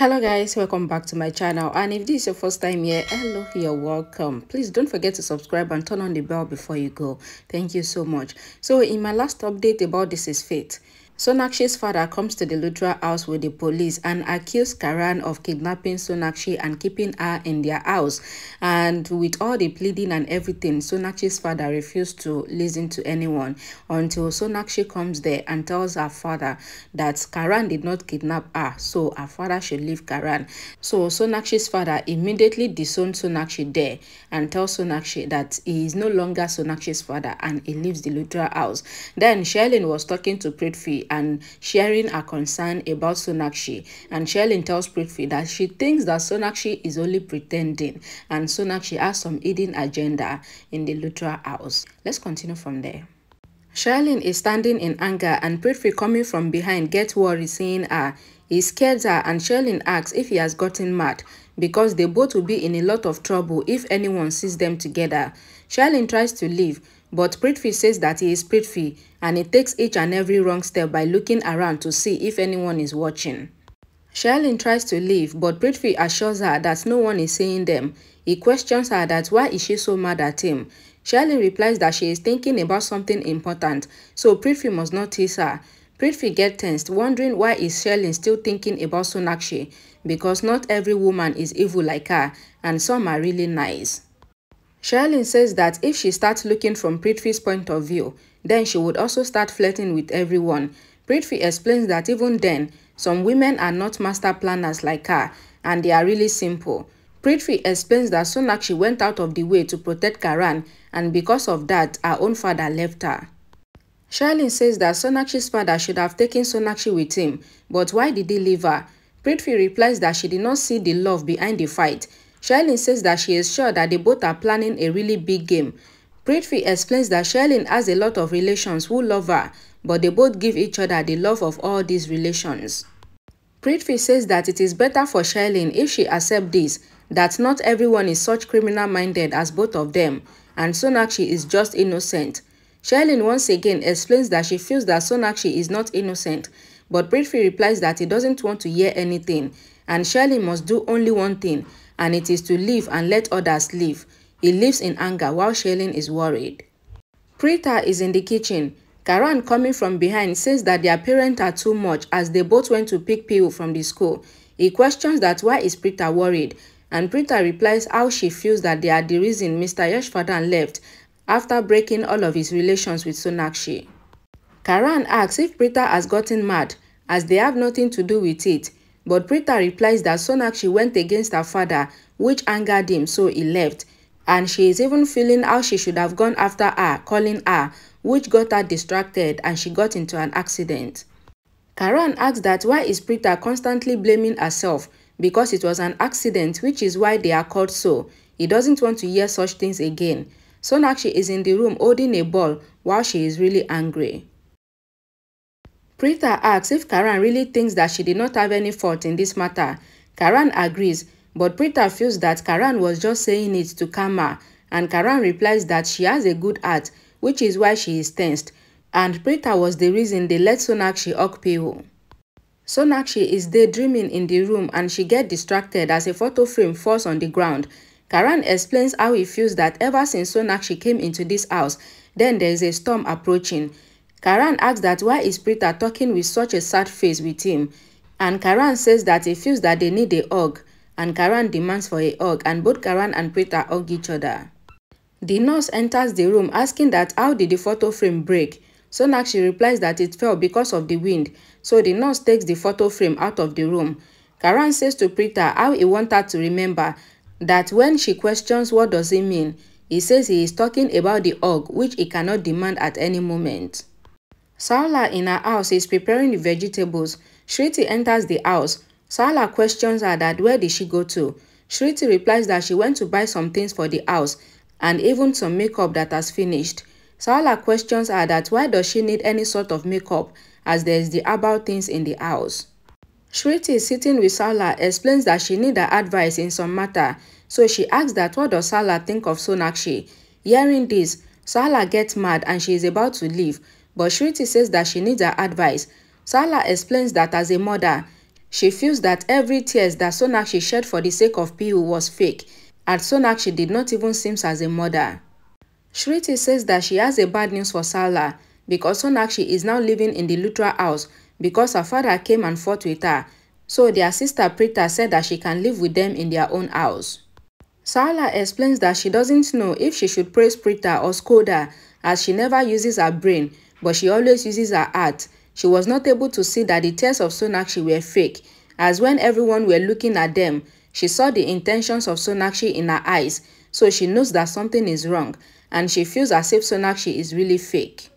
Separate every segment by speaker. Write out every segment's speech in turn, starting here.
Speaker 1: Hello guys, welcome back to my channel, and if this is your first time here, hello, you're welcome. Please don't forget to subscribe and turn on the bell before you go. Thank you so much. So in my last update about This Is Fate, Sonakshi's father comes to the Lutra house with the police and accuses Karan of kidnapping Sonakshi and keeping her in their house. And with all the pleading and everything, Sonakshi's father refused to listen to anyone until Sonakshi comes there and tells her father that Karan did not kidnap her, so her father should leave Karan. So Sonakshi's father immediately disowns Sonakshi there and tells Sonakshi that he is no longer Sonakshi's father and he leaves the Lutra house. Then Sherlyn was talking to Prithvi and sharing her concern about Sonakshi, and Sherlyn tells Prithvi that she thinks that Sonakshi is only pretending and Sonakshi has some hidden agenda in the Lutra house. Let's continue from there. Sherlyn is standing in anger and Prithvi coming from behind gets worried seeing her. He scares her and Sherlyn asks if he has gotten mad because they both will be in a lot of trouble if anyone sees them together. Sherlyn tries to leave, but Prithvi says that he is Prithvi and he takes each and every wrong step by looking around to see if anyone is watching. Sherlyn tries to leave, but Prithvi assures her that no one is seeing them. He questions her that why is she so mad at him. Sherlyn replies that she is thinking about something important, so Prithvi must not tease her. Prithvi gets tensed, wondering why is Sherlyn still thinking about Sonakshi, because not every woman is evil like her, and some are really nice. Sherlyn says that if she starts looking from Prithvi's point of view, then she would also start flirting with everyone. Prithvi explains that even then, some women are not master planners like her, and they are really simple. Prithvi explains that Sonakshi went out of the way to protect Karan, and because of that, her own father left her. Sherlyn says that Sonakshi's father should have taken Sonakshi with him, but why did he leave her? Prithvi replies that she did not see the love behind the fight. Sherlyn says that she is sure that they both are planning a really big game. Prithvi explains that Sherlyn has a lot of relations who love her, but they both give each other the love of all these relations. Prithvi says that it is better for Sherlyn if she accepts this, that not everyone is such criminal-minded as both of them, and Sonakshi is just innocent. Sherlyn once again explains that she feels that Sonakshi is not innocent, but Prithvi replies that he doesn't want to hear anything, and Sherlyn must do only one thing, and it is to leave and let others leave. He leaves in anger while Sherlyn is worried. Preeta is in the kitchen. Karan, coming from behind, says that their parents are too much as they both went to pick Piu from the school. He questions that why is Preeta worried, and Preeta replies how she feels that they are the reason Mr. Yashvadan left after breaking all of his relations with Sonakshi. Karan asks if Preeta has gotten mad as they have nothing to do with it, but Preeta replies that Sonakshi went against her father, which angered him, so he left, and she is even feeling how she should have gone after her, calling her, which got her distracted and she got into an accident. Karan asks that why is Preeta constantly blaming herself because it was an accident, which is why they are called so. He doesn't want to hear such things again. Sonakshi is in the room holding a ball while she is really angry. Preeta asks if Karan really thinks that she did not have any fault in this matter. Karan agrees, but Preeta feels that Karan was just saying it to calm her, and Karan replies that she has a good heart, which is why she is tensed, and Preeta was the reason they let Sonakshi hug Piu. Sonakshi is daydreaming in the room and she gets distracted as a photo frame falls on the ground. Karan explains how he feels that ever since Sonakshi came into this house, then there is a storm approaching. Karan asks that why is Preeta talking with such a sad face with him, and Karan says that he feels that they need a hug, and Karan demands for a hug, and both Karan and Preeta hug each other. The nurse enters the room asking that how did the photo frame break. Sonakshi replies that it fell because of the wind, so the nurse takes the photo frame out of the room. Karan says to Preeta how he wants her to remember that when she questions what does it mean, he says he is talking about the hug which he cannot demand at any moment. Sarla in her house is preparing the vegetables. Shriti enters the house. Sarla questions her that where did she go to. Shriti replies that she went to buy some things for the house and even some makeup that has finished. Sarla questions her that why does she need any sort of makeup as there is the herbal things in the house. Shriti, sitting with Sarla, explains that she needs her advice in some matter, so she asks that what does Sarla think of Sonakshi. Hearing this, Sarla gets mad and she is about to leave, but Shriti says that she needs her advice. Sarla explains that as a mother, She feels that every tears that Sonakshi shed for the sake of Pihu was fake, and Sonakshi did not even seem as a mother. Shriti says that she has a bad news for Sala because Sonakshi is now living in the Luthra house because her father came and fought with her, so their sister Prita said that she can live with them in their own house. Sala explains that she doesn't know if she should praise Prita or scold her as she never uses her brain, but she always uses her heart. She was not able to see that the tears of Sonakshi were fake, as when everyone were looking at them, she saw the intentions of Sonakshi in her eyes, so she knows that something is wrong, and she feels as if Sonakshi is really fake.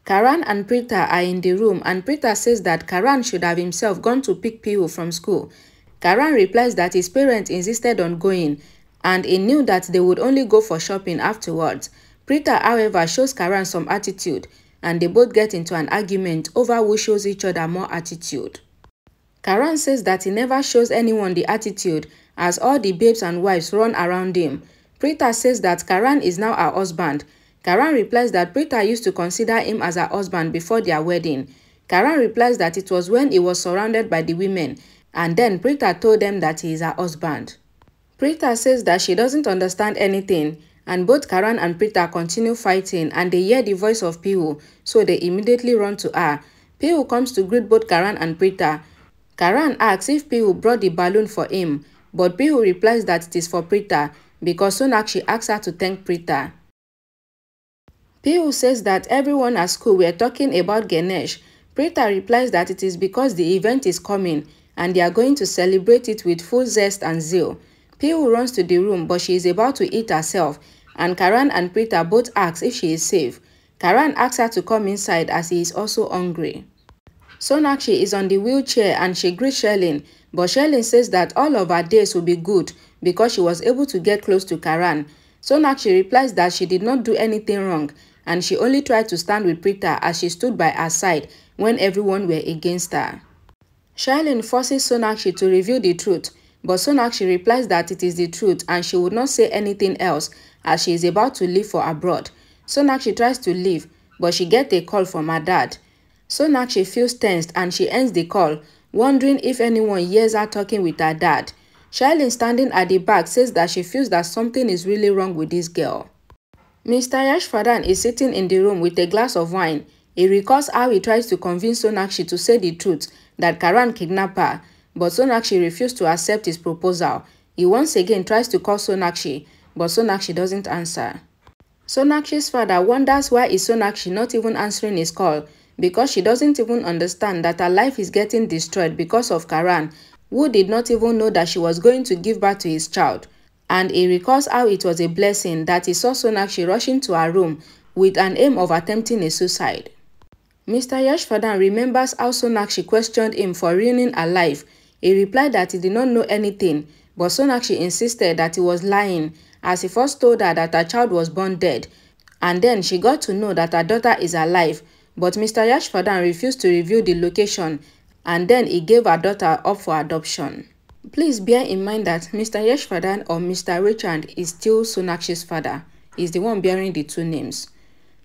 Speaker 1: Karan and Prita are in the room, and Prita says that Karan should have himself gone to pick Pihu from school. Karan replies that his parents insisted on going, and he knew that they would only go for shopping afterwards. Prita, however, shows Karan some attitude, and they both get into an argument over who shows each other more attitude. Karan says that he never shows anyone the attitude as all the babes and wives run around him. Prita says that Karan is now her husband. Karan replies that Prita used to consider him as her husband before their wedding. Karan replies that it was when he was surrounded by the women, and then Prita told them that he is her husband. Prita says that she doesn't understand anything, and both Karan and Prita continue fighting, and they hear the voice of Pihu, so they immediately run to her. Pihu comes to greet both Karan and Prita. Karan asks if Pihu brought the balloon for him, but Pihu replies that it is for Prita because Sonakshi asked her to thank Prita. Pihu says that everyone at school were talking about Ganesh. Prita replies that it is because the event is coming and they are going to celebrate it with full zest and zeal. Pihu runs to the room, but she is about to eat herself, and Karan and Prita both ask if she is safe. Karan asks her to come inside as he is also hungry. Sonakshi is on the wheelchair and she greets Sherlyn, but Sherlyn says that all of her days will be good because she was able to get close to Karan. Sonakshi replies that she did not do anything wrong, and she only tried to stand with Prita as she stood by her side when everyone were against her. Sherlyn forces Sonakshi to reveal the truth, but Sonakshi replies that it is the truth and she would not say anything else as she is about to leave for abroad. Sonakshi tries to leave, but she gets a call from her dad. Sonakshi feels tensed and she ends the call, wondering if anyone hears her talking with her dad. Sherlyn, standing at the back, says that she feels that something is really wrong with this girl. Mr. Yashvadan is sitting in the room with a glass of wine. He recalls how he tries to convince Sonakshi to say the truth, that Karan kidnapped her, but Sonakshi refused to accept his proposal. He once again tries to call Sonakshi, but Sonakshi doesn't answer. Sonakshi's father wonders why is Sonakshi not even answering his call, because she doesn't even understand that her life is getting destroyed because of Karan, who did not even know that she was going to give birth to his child. And he recalls how it was a blessing that he saw Sonakshi rushing to her room with an aim of attempting a suicide. Mr. Yashvadan remembers how Sonakshi questioned him for ruining her life. He replied that he did not know anything, but Sonakshi insisted that he was lying, as he first told her that her child was born dead, and then she got to know that her daughter is alive, but Mr. Yashvadan refused to reveal the location, and then he gave her daughter up for adoption. Please bear in mind that Mr. Yashvadan or Mr. Richard is still Sonakshi's father. He's the one bearing the two names.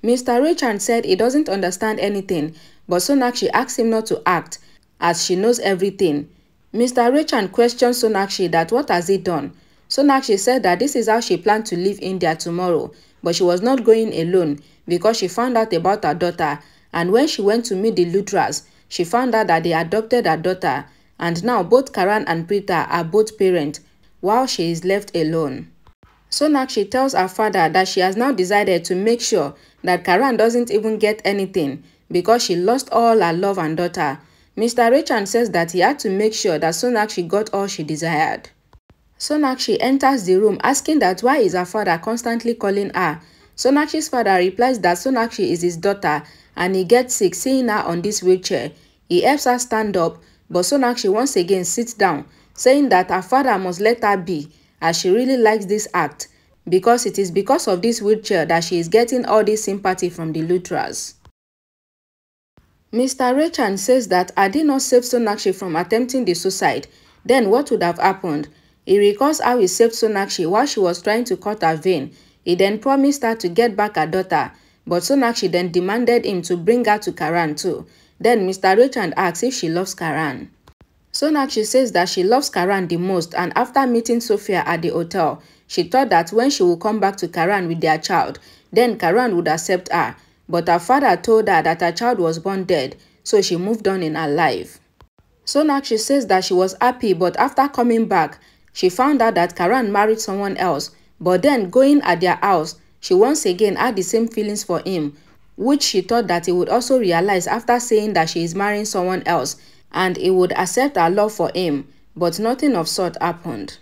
Speaker 1: Mr. Richard said he doesn't understand anything, but Sonakshi asked him not to act, as she knows everything. Mr. Richard questioned Sonakshi that what has he done. Sonakshi said that this is how she planned to leave India tomorrow, but she was not going alone because she found out about her daughter, and when she went to meet the Luthras, she found out that they adopted her daughter, and now both Karan and Prita are both parents, while she is left alone. Sonakshi tells her father that she has now decided to make sure that Karan doesn't even get anything because she lost all her love and daughter. Mr. Richard says that he had to make sure that Sonakshi got all she desired. Sonakshi enters the room asking that why is her father constantly calling her. Sonakshi's father replies that Sonakshi is his daughter and he gets sick seeing her on this wheelchair. He helps her stand up, but Sonakshi once again sits down, saying that her father must let her be as she really likes this act, because it is because of this wheelchair that she is getting all this sympathy from the Luthras. Mr. Rechan says that had he not saved Sonakshi from attempting the suicide, then what would have happened? He recalls how he saved Sonakshi while she was trying to cut her vein. He then promised her to get back her daughter, but Sonakshi then demanded him to bring her to Karan too. Then Mr. Rechan asks if she loves Karan. Sonakshi says that she loves Karan the most, and after meeting Sophia at the hotel, she thought that when she would come back to Karan with their child, then Karan would accept her. But her father told her that her child was born dead, so she moved on in her life. Sonakshi says that she was happy, but after coming back, she found out that Karan married someone else. But then going at their house, she once again had the same feelings for him, which she thought that he would also realize after saying that she is marrying someone else, and he would accept her love for him, but nothing of sort happened.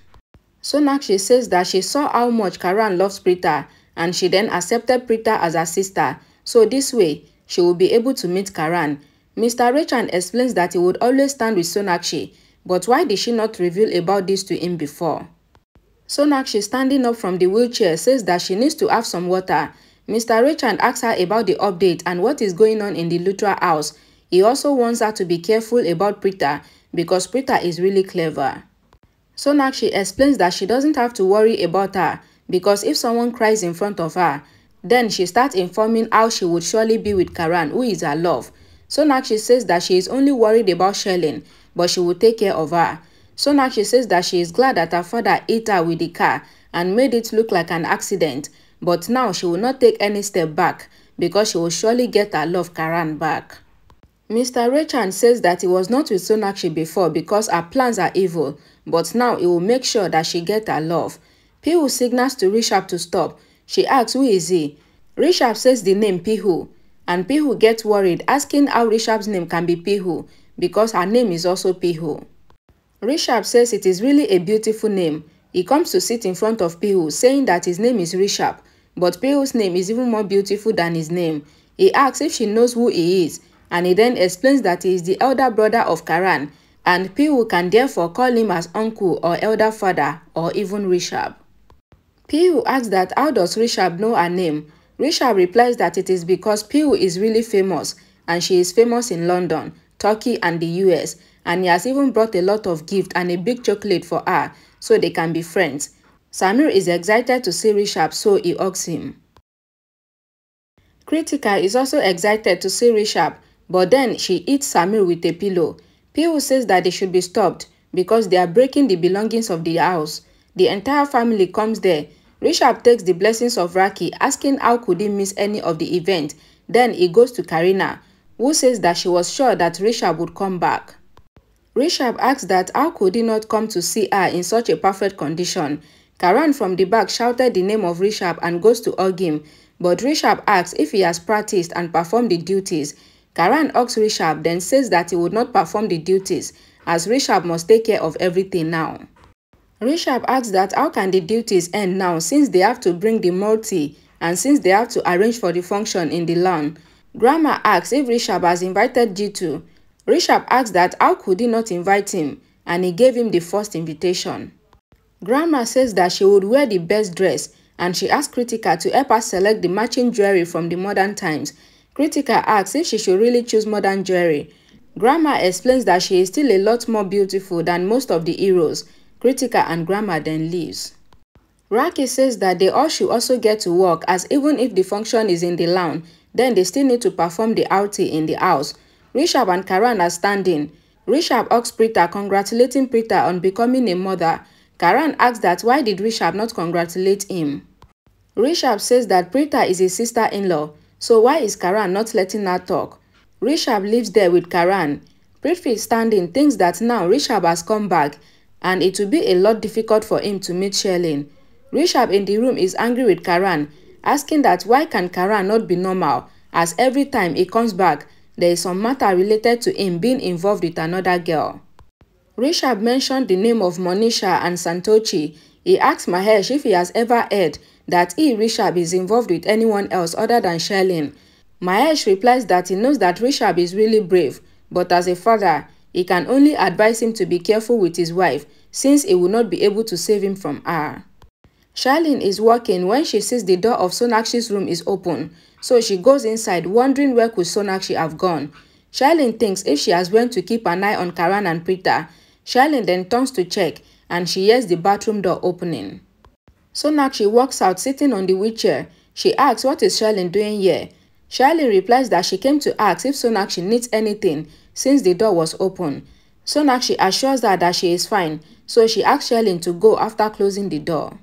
Speaker 1: Sonakshi says that she saw how much Karan loves Preeta, and she then accepted Preeta as her sister, so this way, she will be able to meet Karan. Mr. Rechan explains that he would always stand with Sonakshi, but why did she not reveal about this to him before? Sonakshi, standing up from the wheelchair, says that she needs to have some water. Mr. Rechan asks her about the update and what is going on in the Luthra house. He also wants her to be careful about Preeta because Preeta is really clever. Sonakshi explains that she doesn't have to worry about her because if someone cries in front of her, then she starts informing how she would surely be with Karan, who is her love. Sonakshi says that she is only worried about Sherlyn, but she will take care of her. Sonakshi says that she is glad that her father hit her with the car and made it look like an accident, but now she will not take any step back because she will surely get her love Karan back. Mr. Rechan says that he was not with Sonakshi before because her plans are evil, but now he will make sure that she gets her love. Pihu signals to Rishabh to stop. She asks who is he. Rishabh says the name Pihu, and Pihu gets worried, asking how Rishabh's name can be Pihu because her name is also Pihu. Rishabh says it is really a beautiful name. He comes to sit in front of Pihu, saying that his name is Rishabh, but Pihu's name is even more beautiful than his name. He asks if she knows who he is, and he then explains that he is the elder brother of Karan, and Pihu can therefore call him as uncle or elder father or even Rishabh. Pihu asks that how does Rishabh know her name. Rishabh replies that it is because Pihu is really famous, and she is famous in London, Turkey and the US, and he has even brought a lot of gifts and a big chocolate for her so they can be friends. Samir is excited to see Rishabh, so he hugs him. Kritika is also excited to see Rishabh, but then she hits Samir with a pillow. Pihu says that they should be stopped because they are breaking the belongings of the house. The entire family comes there. Rishabh takes the blessings of Raki, asking how could he miss any of the event. Then he goes to Karina, who says that she was sure that Rishabh would come back. Rishabh asks that how could he not come to see her in such a perfect condition. Karan from the back shouted the name of Rishabh and goes to hug him, but Rishabh asks if he has practiced and performed the duties. Karan hugs Rishabh, then says that he would not perform the duties as Rishabh must take care of everything now. Rishabh asks that how can the duties end now since they have to bring the multi and since they have to arrange for the function in the lawn. Grandma asks if Rishabh has invited Jitu. Rishabh asks that how could he not invite him, and he gave him the first invitation. Grandma says that she would wear the best dress, and she asks Kritika to help her select the matching jewelry from the modern times. Kritika asks if she should really choose modern jewelry. Grandma explains that she is still a lot more beautiful than most of the heroes. Kritika and Grandma then leaves. Raki says that they all should also get to work, as even if the function is in the lawn, then they still need to perform the arti in the house. Rishabh and Karan are standing. Rishabh asks Preeta, congratulating Preeta on becoming a mother. Karan asks that why did Rishabh not congratulate him. Rishabh says that Preeta is his sister-in-law, so why is Karan not letting her talk? Rishabh lives there with Karan. Prithvi, standing, thinks that now Rishabh has come back and it will be a lot difficult for him to meet Sherlyn. Rishabh in the room is angry with Karan, asking that why can Karan not be normal, as every time he comes back, there is some matter related to him being involved with another girl. Rishabh mentioned the name of Monisha and Santochi. He asked Mahesh if he has ever heard that he, Rishabh, is involved with anyone else other than Sherlyn. Mahesh replies that he knows that Rishabh is really brave, but as a father, he can only advise him to be careful with his wife since he will not be able to save him from her. Sherlyn is walking when she sees the door of Sonakshi's room is open, so she goes inside wondering where could Sonakshi have gone. Sherlyn thinks if she has went to keep an eye on Karan and Preeta. Sherlyn then turns to check and she hears the bathroom door opening. Sonakshi walks out sitting on the wheelchair. She asks what is Sherlyn doing here. Sherlyn replies that she came to ask if Sonakshi needs anything since the door was open. Sonakshi assures her that she is fine, so she asks Sherlyn to go after closing the door.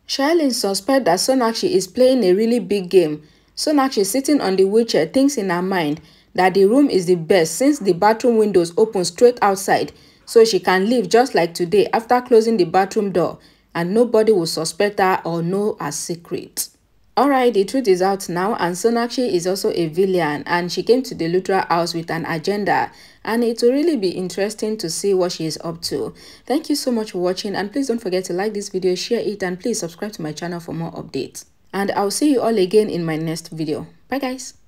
Speaker 1: Sherlyn suspects that Sonakshi is playing a really big game. Sonakshi, sitting on the wheelchair, thinks in her mind that the room is the best since the bathroom windows open straight outside, so she can leave just like today after closing the bathroom door, and nobody will suspect her or know her secret. Alright, the truth is out now, and Sonakshi is also a villain, and she came to the Lutra house with an agenda, and it will really be interesting to see what she is up to. Thank you so much for watching, and please don't forget to like this video, share it, and please subscribe to my channel for more updates. And I'll see you all again in my next video. Bye guys.